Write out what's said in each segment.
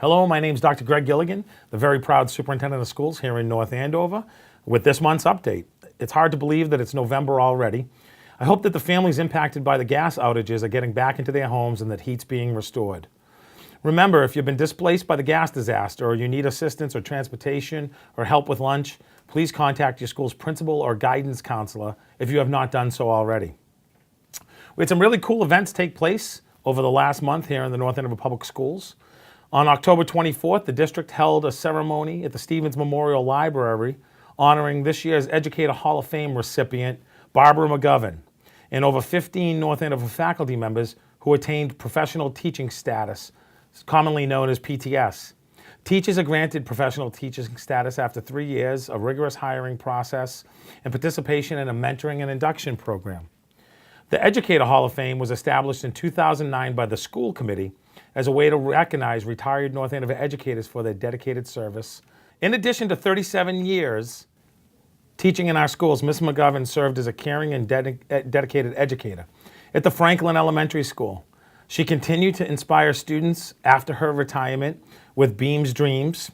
Hello, my name is Dr. Greg Gilligan, the very proud superintendent of schools here in North Andover, with this month's update. It's hard to believe that it's November already. I hope that the families impacted by the gas outages are getting back into their homes and that heat's being restored. Remember, if you've been displaced by the gas disaster or you need assistance or transportation or help with lunch, please contact your school's principal or guidance counselor if you have not done so already. We had some really cool events take place over the last month here in the North Andover Public Schools. On October 24th, the district held a ceremony at the Stevens Memorial Library honoring this year's Educator Hall of Fame recipient, Barbara McGovern, and over 15 North Andover faculty members who attained professional teaching status, commonly known as PTS. Teachers are granted professional teaching status after 3 years, a rigorous hiring process, and participation in a mentoring and induction program. The Educator Hall of Fame was established in 2009 by the school committee as a way to recognize retired North Andover educators for their dedicated service. In addition to 37 years teaching in our schools, Ms. McGovern served as a caring and dedicated educator at the Franklin Elementary School. She continued to inspire students after her retirement with Beam's Dreams,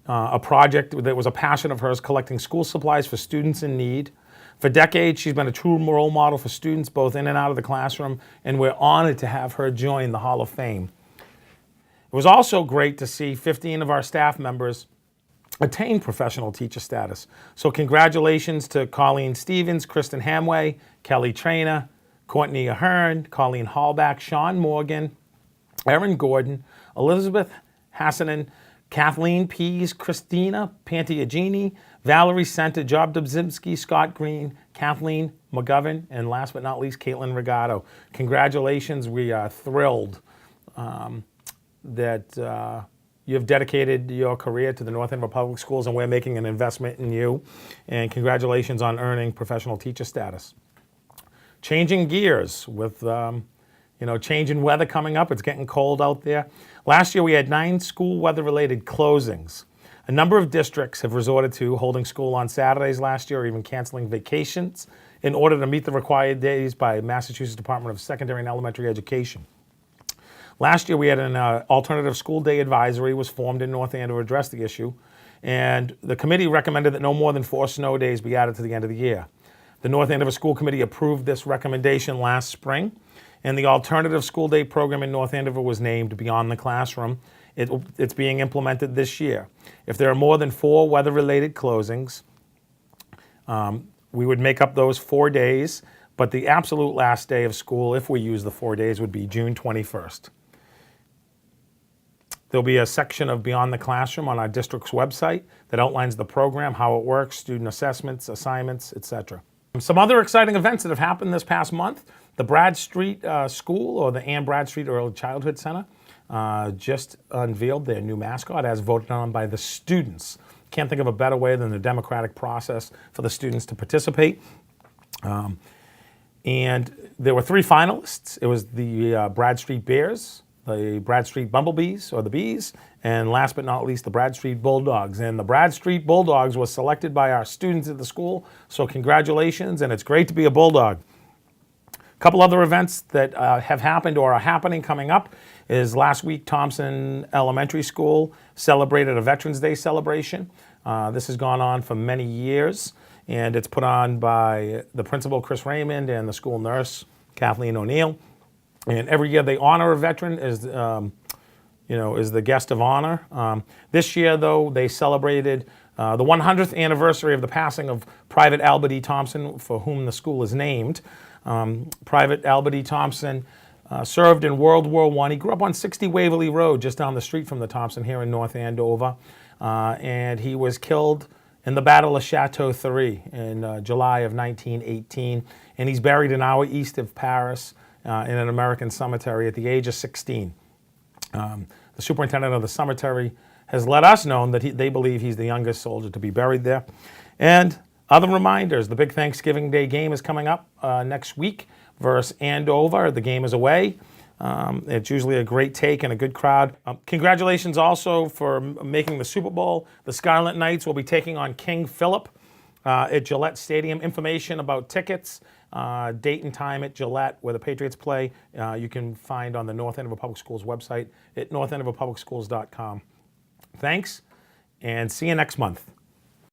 a project that was a passion of hers, collecting school supplies for students in need. For decades, she's been a true role model for students both in and out of the classroom, and we're honored to have her join the Hall of Fame. It was also great to see 15 of our staff members attain professional teacher status. So congratulations to Colleen Stevens, Kristen Hamway, Kelly Trainer, Courtney Ahern, Colleen Hallback, Sean Morgan, Erin Gordon, Elizabeth Hassanen, Kathleen Pease, Christina Pantiagini, Valerie Center, Job Dubzinski, Scott Green, Kathleen McGovern, and last but not least, Caitlin Regato. Congratulations. We are thrilled that you have dedicated your career to the North Andover Public Schools, and we're making an investment in you. And congratulations on earning professional teacher status. Changing gears with change in weather coming up. It's getting cold out there. Last year we had 9 school weather-related closings. A number of districts have resorted to holding school on Saturdays last year or even canceling vacations in order to meet the required days by Massachusetts Department of Secondary and Elementary Education. Last year we had an alternative school day advisory was formed in North Andover to address the issue, and the committee recommended that no more than 4 snow days be added to the end of the year. The North Andover School Committee approved this recommendation last spring, and the alternative school day program in North Andover was named Beyond the Classroom. It's being implemented this year. If there are more than 4 weather-related closings, we would make up those 4 days, but the absolute last day of school, if we use the 4 days, would be June 21st. There'll be a section of Beyond the Classroom on our district's website that outlines the program, how it works, student assessments, assignments, etc. Some other exciting events that have happened this past month. The Bradstreet School, or the Ann Bradstreet Early Childhood Center, just unveiled their new mascot as voted on by the students. Can't think of a better way than the democratic process for the students to participate. And there were 3 finalists. It was the Bradstreet Bears, the Bradstreet Bumblebees, or the Bees, and last but not least, the Bradstreet Bulldogs. And the Bradstreet Bulldogs was selected by our students at the school, so congratulations, and it's great to be a Bulldog. A couple other events that have happened or are happening coming up is last week Thompson Elementary School celebrated a Veterans Day celebration. This has gone on for many years, and it's put on by the principal, Chris Raymond, and the school nurse, Kathleen O'Neill. And every year they honor a veteran as the guest of honor. This year, though, they celebrated the 100th anniversary of the passing of Private Albert E. Thompson, for whom the school is named. Private Albert E. Thompson served in World War I. He grew up on 60 Waverly Road, just down the street from the Thompson here in North Andover. And he was killed in the Battle of Chateau III in July of 1918. And he's buried an hour east of Paris in an American cemetery at the age of 16. The superintendent of the cemetery has let us know that they believe he's the youngest soldier to be buried there. And other reminders, the big Thanksgiving Day game is coming up next week versus Andover. The game is away. It's usually a great take and a good crowd. Congratulations also for making the Super Bowl. The Scarlet Knights will be taking on King Philip at Gillette Stadium. Information about tickets date and time at Gillette where the Patriots play, you can find on the North Andover Public Schools website at northandoverpublicschools.com. Thanks, and see you next month.